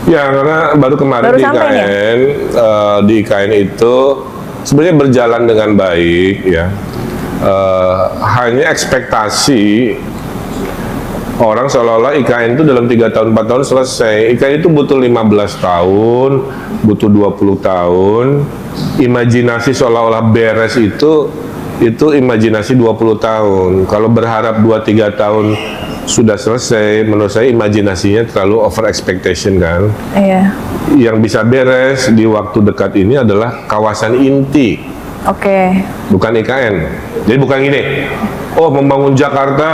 Ya, karena baru kemarin Baru di sampai nih ya? IKN, di IKN itu sebenarnya berjalan dengan baik ya. Hanya ekspektasi orang seolah-olah IKN itu dalam 3 tahun 4 tahun selesai. IKN itu butuh 15 tahun, butuh 20 tahun. Imajinasi seolah-olah beres itu imajinasi 20 tahun. Kalau berharap 2-3 tahun sudah selesai, menurut saya imajinasinya terlalu over expectation kan. Iya. Yang bisa beres di waktu dekat ini adalah kawasan inti, Oke. bukan IKN. Jadi bukan gini, oh membangun Jakarta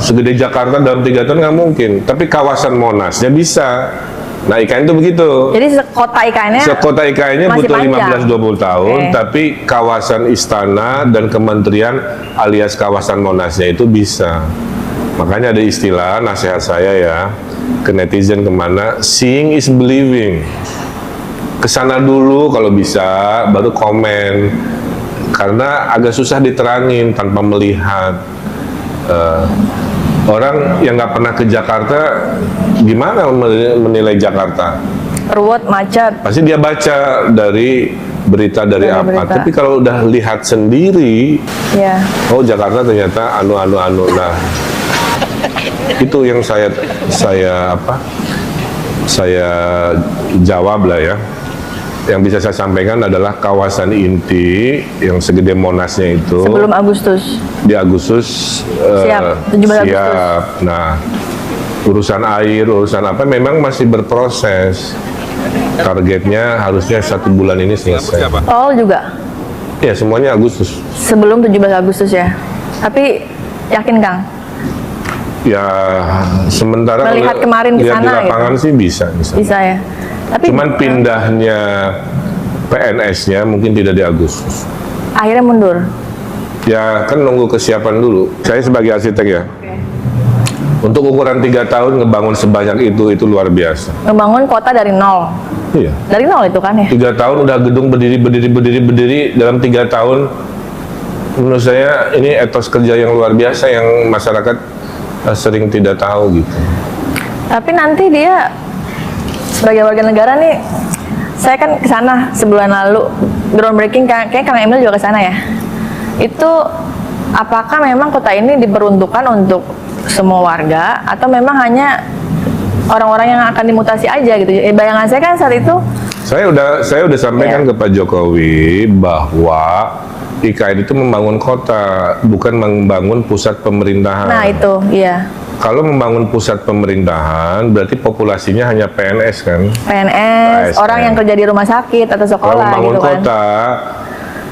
segede Jakarta dalam 3 tahun nggak mungkin, tapi kawasan Monasnya bisa. Nah IKN itu begitu. Jadi sekota IKN-nya Sekota IKN-nya masih butuh panjang. 15-20 tahun, Oke. tapi kawasan istana dan kementerian alias kawasan Monasnya itu bisa. Makanya ada istilah nasihat saya ya ke netizen kemana, seeing is believing. Kesana dulu kalau bisa, baru komen. Karena agak susah diterangin tanpa melihat. Orang yang nggak pernah ke Jakarta, gimana menilai Jakarta? Ruwet, macet. Pasti dia baca dari berita dari apa. berita. Tapi kalau udah lihat sendiri, Iya. oh Jakarta ternyata anu. Nah, itu yang saya jawab lah ya. Yang bisa saya sampaikan adalah kawasan inti yang segede Monasnya itu Sebelum Agustus. di Agustus Siap, 17 Agustus. siap. Nah, urusan air, urusan apa memang masih berproses. Targetnya harusnya 1 bulan ini selesai. Oh juga. Ya semuanya Agustus. Sebelum 17 Agustus ya. Tapi yakin Kang? Ya sementara Melihat kalau kemarin ke lihat di sana lapangan sih bisa. Bisa ya. Tapi Cuman pindahnya PNS-nya mungkin tidak di Agustus. akhirnya mundur. Ya kan nunggu kesiapan dulu. Saya sebagai arsitek ya, untuk ukuran 3 tahun ngebangun sebanyak itu luar biasa. Ngebangun kota dari nol. Iya. Dari nol itu kan ya. 3 tahun udah gedung berdiri dalam 3 tahun. Menurut saya ini etos kerja yang luar biasa yang masyarakat sering tidak tahu gitu. Tapi nanti dia sebagai warga negara nih, saya kan ke sana sebulan lalu groundbreaking, kayak Kang Emil juga ke sana ya. Itu apakah memang kota ini diperuntukkan untuk semua warga atau memang hanya orang-orang yang akan dimutasi aja gitu? Bayangan saya kan saat itu Saya udah sampaikan Iya. ke Pak Jokowi bahwa IKN itu membangun kota, bukan membangun pusat pemerintahan. nah itu, iya. Kalau membangun pusat pemerintahan, berarti populasinya hanya PNS kan? PNS, ASN. orang yang kerja di rumah sakit atau Kalau sekolah membangun gitu kan. kota,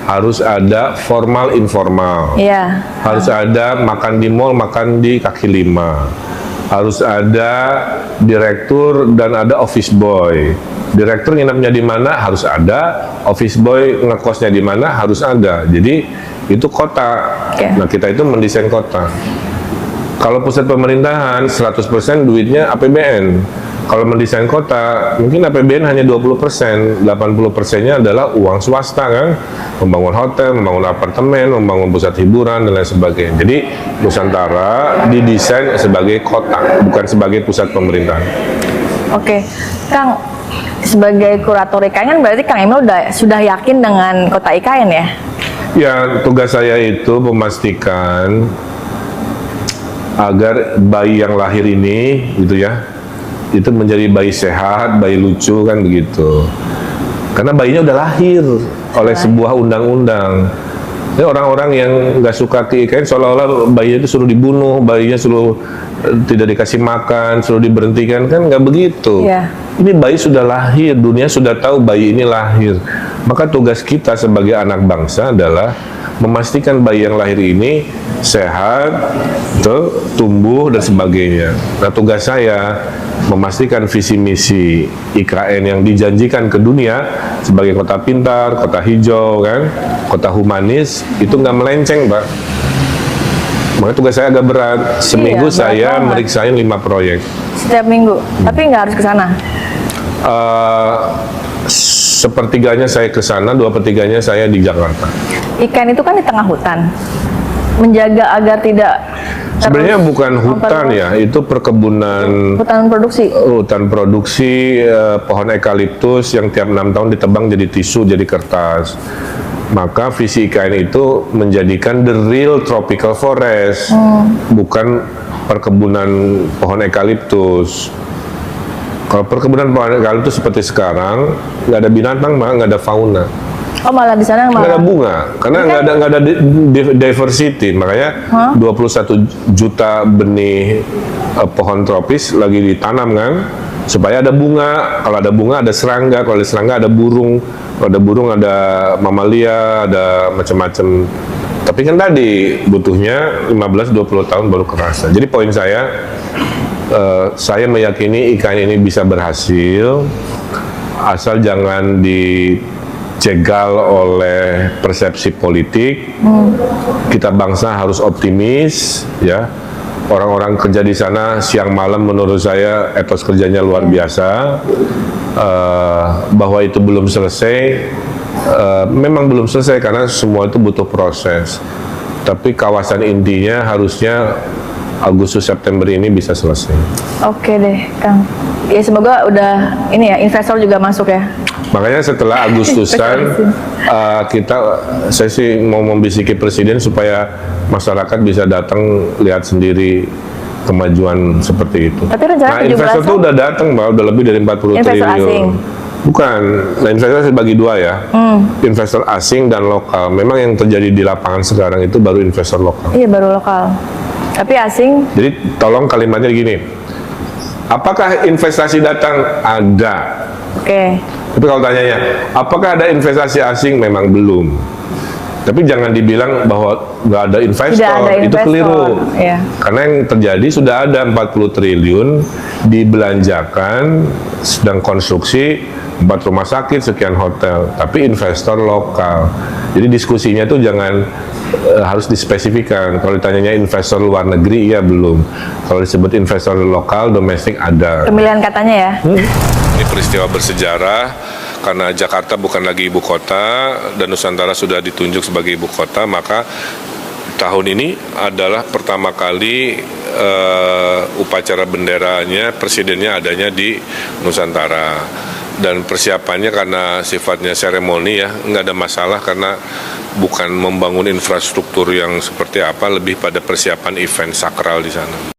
harus ada formal informal. Iya. Harus ada makan di mall, makan di kaki lima. Harus ada direktur dan ada office boy. Direktur nginepnya di mana harus ada, office boy ngekosnya di mana harus ada. Jadi itu kota. Oke. Nah kita itu mendesain kota. Kalau pusat pemerintahan 100% duitnya APBN. Kalau mendesain kota, mungkin APBN hanya 20%, 80%-nya adalah uang swasta kan, membangun hotel, membangun apartemen, membangun pusat hiburan dan lain sebagainya. Jadi Nusantara didesain sebagai kota, bukan sebagai pusat pemerintahan. Oke, Kang, sebagai kurator IKN kan berarti Kang Emil sudah yakin dengan kota IKN ya? Ya, tugas saya itu memastikan agar bayi yang lahir ini, gitu ya, itu menjadi bayi sehat, bayi lucu kan begitu. Karena bayinya udah lahir oleh sebuah undang-undang. Ini orang-orang yang nggak suka ke IKN seolah-olah bayinya itu suruh dibunuh, bayinya suruh tidak dikasih makan, suruh diberhentikan, kan nggak begitu. Iya. Ini bayi sudah lahir, dunia sudah tahu bayi ini lahir. Maka tugas kita sebagai anak bangsa adalah memastikan bayi yang lahir ini sehat, tumbuh dan sebagainya. Nah tugas saya memastikan visi misi IKN yang dijanjikan ke dunia sebagai kota pintar, kota hijau kan, kota humanis itu nggak melenceng, Pak. Makanya tugas saya agak berat. Seminggu berat saya banget. meriksain 5 proyek. Setiap minggu, tapi nggak harus ke sana. Sepertiganya saya ke sana, 2/3-nya saya di Jakarta. IKN itu kan di tengah hutan. Menjaga agar tidak Sebenarnya bukan hutan ya, itu perkebunan hutan produksi. pohon eukaliptus yang tiap 6 tahun ditebang jadi tisu, jadi kertas. Maka visi IKN itu menjadikan the real tropical forest, bukan perkebunan pohon eukaliptus. Kalau perkebunan pohon eukaliptus seperti sekarang, nggak ada binatang, nggak ada fauna. Oh, malah di sana Nggak ada bunga, karena nggak ada diversity. Makanya 21 juta benih pohon tropis lagi ditanam kan, supaya ada bunga. Kalau ada bunga ada serangga, kalau ada serangga ada burung, kalau ada burung ada mamalia, ada macam-macam. Tapi kan tadi butuhnya 15-20 tahun baru kerasa. Jadi poin saya meyakini IKN ini bisa berhasil, asal jangan dicegal oleh persepsi politik. Kita bangsa harus optimis, ya. Orang-orang kerja di sana siang malam menurut saya etos kerjanya luar biasa. Bahwa itu belum selesai, memang belum selesai karena semua itu butuh proses. Tapi kawasan intinya harusnya Agustus September ini bisa selesai. Oke deh, Kang. Ya semoga udah ini ya, investor juga masuk ya. Makanya setelah Agustusan saya sih mau membisiki presiden supaya masyarakat bisa datang lihat sendiri kemajuan seperti itu. Tapi rencana investor tuh udah datang, Mbak, udah lebih dari 40 investor triliun. Asing. Bukan, nah investor bagi dua ya, investor asing dan lokal. Memang yang terjadi di lapangan sekarang itu baru investor lokal. Iya, baru lokal. Tapi asing. Jadi tolong kalimatnya gini, apakah investasi datang? Ada. Oke. Tapi kalau tanyanya, apakah ada investasi asing? Memang belum. Tapi jangan dibilang bahwa nggak ada investor, Tidak ada itu investor. keliru. Iya. Karena yang terjadi sudah ada 40 triliun dibelanjakan, sedang konstruksi 4 rumah sakit, sekian hotel, tapi investor lokal. Jadi diskusinya tuh jangan harus dispesifikan. Kalau ditanyanya investor luar negeri, ya belum. Kalau disebut investor lokal, domestik ada. Pemilihan katanya ya. Ini peristiwa bersejarah karena Jakarta bukan lagi ibu kota dan Nusantara sudah ditunjuk sebagai ibu kota, maka tahun ini adalah pertama kali upacara benderanya, presidennya adanya di Nusantara. Dan persiapannya karena sifatnya seremoni ya, nggak ada masalah karena bukan membangun infrastruktur yang seperti apa, lebih pada persiapan event sakral di sana.